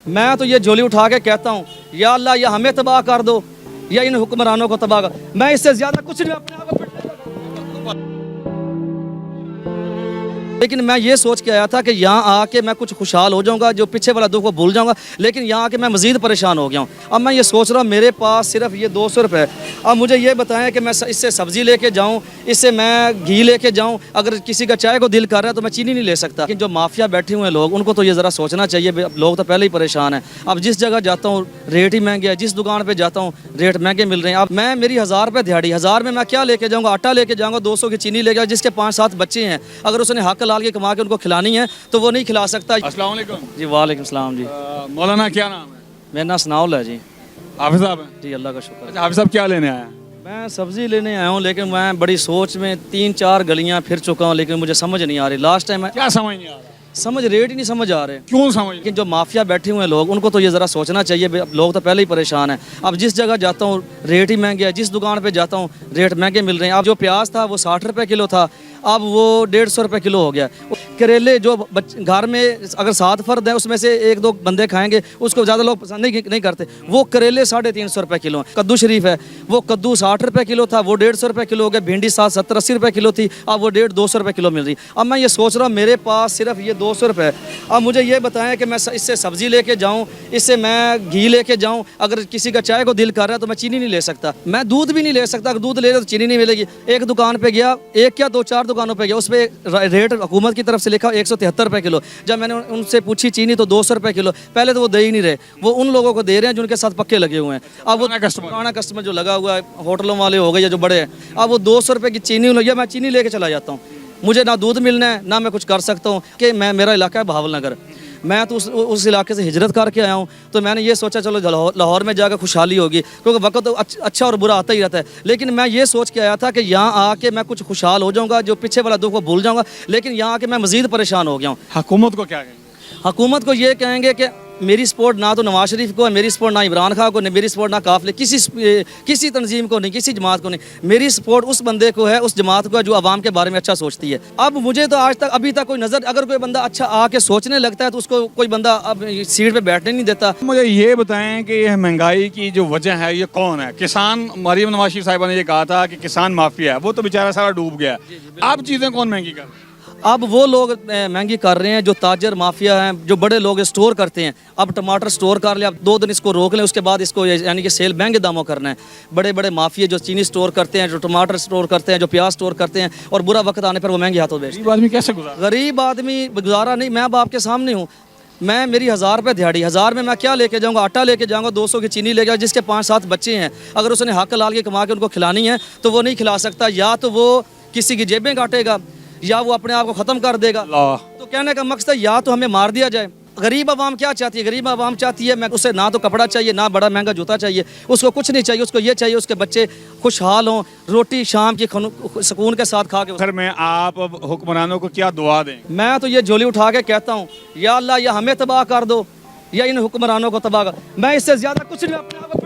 मैं तो ये झोली उठा के कहता हूँ, या अल्लाह या हमें तबाह कर दो या इन हुक्मरानों को तबाह कर। मैं इससे ज्यादा कुछ नहीं अपने आप को लेकिन मैं ये सोच के आया था कि यहाँ आके मैं कुछ खुशहाल हो जाऊँगा, जो पीछे वाला दुख को भूल जाऊँगा, लेकिन यहाँ आके मैं मज़ीद परेशान हो गया हूँ। अब मैं ये सोच रहा हूँ मेरे पास सिर्फ ये 200 रुपये, अब मुझे ये बताएं कि मैं इससे सब्ज़ी लेके जाऊँ, इससे मैं घी लेके जाऊँ। अगर किसी का चाय को दिल कर रहा है तो मैं चीनी नहीं ले सकता। लेकिन जो माफिया बैठे हुए हैं लोग, उनको तो ये ज़रा सोचना चाहिए। लोग तो पहले ही परेशान हैं। अब जिस जगह जाता हूँ रेट ही महंगे है, जिस दुकान पर जाता हूँ रेट महंगे मिल रहे हैं। अब मैं मेरी 1000 रुपये दिहाड़ी, 1000 में मैं क्या लेके जाऊँगा? आटा लेके जाऊँगा, 200 की चीनी लेके, जिसके 5-7 बच्चे हैं, अगर उसने हक लाल के कमा के उनको खिलानी है तो वो नहीं खिला सकता। अस्सलाम वालेकुम जी वालेकुम सलाम जी। मौलाना क्या नाम है? मेरा नाम सनाउल है जी। हाफिज साहब हैं? जी अल्लाह का शुक्र। अच्छा, हाफिज साहब क्या लेने आए हैं? मैं सब्ज़ी लेने आया हूँ, लेकिन मैं बड़ी सोच में 3-4 गलियाँ फिर चुका हूँ, लेकिन मुझे समझ नहीं आ रही। लास्ट टाइम क्या समझ नहीं आ रहा? समझ रेट ही नहीं समझ आ रहे। क्यों समझ? लेकिन जो माफिया बैठे हुए हैं लोग, उनको तो ये ज़रा सोचना चाहिए। लोग तो पहले ही परेशान हैं। अब जिस जगह जाता हूँ रेट ही महंगे है, जिस दुकान पे जाता हूँ रेट महंगे मिल रहे हैं। अब जो प्याज था वो 60 रुपये किलो था, अब वो 150 रुपये किलो हो गया। करेले जो घर में अगर 7 फर्द हैं उसमें से 1-2 बंदे खाएंगे, उसको ज़्यादा लोग पसंद नहीं करते, वो करेले 350 रुपये किलो हैं। कद्दू शरीफ है, वो कद्दू 60 रुपये किलो था, वो 150 रुपये किलो हो गया। भिंडी 70-80 रुपये किलो थी, अब वो 150-200 रुपये किलो मिल रही। अब मैं ये सोच रहा हूँ मेरे पास सिर्फ ये 200 रुपये। अब मुझे ये बताएं कि मैं इससे सब्ज़ी लेके जाऊँ, इससे मैं घी लेके जाऊँ। अगर किसी का चाय को दिल कर रहा है तो मैं चीनी नहीं ले सकता, मैं दूध भी नहीं ले सकता। अगर दूध ले रहे तो चीनी नहीं मिलेगी। एक दुकान पे गया, एक क्या 2-4 दुकानों पे गया, उस पर रेट हुकूमत की तरफ से लिखा 173 रुपये किलो। जब मैंने उनसे पूछी चीनी तो 200 रुपये किलो। पहले तो वो दे ही नहीं रहे, वो उन लोगों को दे रहे हैं जिनके साथ पक्के लगे हुए हैं। अब वो पुराना कस्टमर जो लगा हुआ है, होटलों वाले हो गए या जो बड़े हैं, अब वो 200 रुपये की चीनी लगी, मैं चीनी लेके चला जाता हूँ। मुझे ना दूध मिलना है ना मैं कुछ कर सकता हूँ कि मेरा इलाका है बहावलनगर। मैं तो उस इलाके से हिजरत करके आया हूँ, तो मैंने ये सोचा चलो लाहौर में जाकर खुशहाली होगी, क्योंकि वक्त तो अच्छा और बुरा आता ही रहता है। लेकिन मैं ये सोच के आया था कि यहाँ आके मैं कुछ खुशहाल हो जाऊँगा, जो पीछे वाला दुख को भूल जाऊँगा, लेकिन यहाँ आके मैं मज़ीद परेशान हो गया हूँ। हुकूमत को क्या कहेंगे? हुकूमत को ये कहेंगे कि मेरी सपोर्ट ना तो नवाज शरीफ को है, मेरी सपोर्ट ना इमरान खान को, मेरी सपोर्ट ना काफिले, किसी तंजीम को नहीं, किसी जमात को नहीं। मेरी सपोर्ट उस बंदे को है, उस जमात को है जो आवाम के बारे में अच्छा सोचती है। अब मुझे तो आज तक अभी तक कोई नज़र, अगर कोई बंदा अच्छा आके सोचने लगता है तो उसको कोई बंदा अब सीट पे बैठने नहीं देता। मुझे ये बताएं कि यह महंगाई की जो वजह है ये कौन है? किसान, मरीम नवाज शरीफ साहिबा ने ये कहा था कि किसान माफिया है, वो तो बेचारा सारा डूब गया। अब चीज़ें कौन महंगी कर रहे हैं? अब वो लोग महंगी कर रहे हैं जो ताजर माफिया हैं, जो बड़े लोग स्टोर करते हैं। अब टमाटर स्टोर कर ले, अब 2 दिन इसको रोक लें, उसके बाद इसको यानी कि सेल महंगे दामों करना है। बड़े बड़े माफिया जो चीनी स्टोर करते हैं, जो टमाटर स्टोर करते हैं, जो प्याज स्टोर करते हैं, और बुरा वक्त आने पर वो महंगे हाथों बेचते हैं। गरीब आदमी कैसे गुजारा? गरीब आदमी गुजारा नहीं, मैं अब आपके सामने हूँ। मैं मेरी 1000 रुपये दिहाड़ी, 1000 में मैं क्या लेके जाऊँगा? आटा लेके जाऊँगा, 200 की चीनी लेके, जिसके 5-7 बच्चे हैं, अगर उसने हक लाल के कमा के उनको खिलानी है तो वो नहीं खिला सकता। या तो वो किसी की जेबें काटेगा या वो अपने आप को ख़त्म कर देगा। तो कहने का मकसद है या तो हमें मार दिया जाए। गरीब आवाम क्या चाहती है? गरीब आवाम चाहती है मैं उसे ना तो कपड़ा चाहिए, ना बड़ा महंगा जूता चाहिए, उसको कुछ नहीं चाहिए। उसको ये चाहिए उसके बच्चे खुशहाल हों, रोटी शाम की सुकून के साथ खा के। सर में आप हुक्मरानों को क्या दुआ दें? मैं तो ये झोली उठा के कहता हूँ, या अल्लाह या हमें तबाह कर दो या इन हुक्मरानों को तबाह कर। मैं इससे ज़्यादा कुछ नहीं अपने आप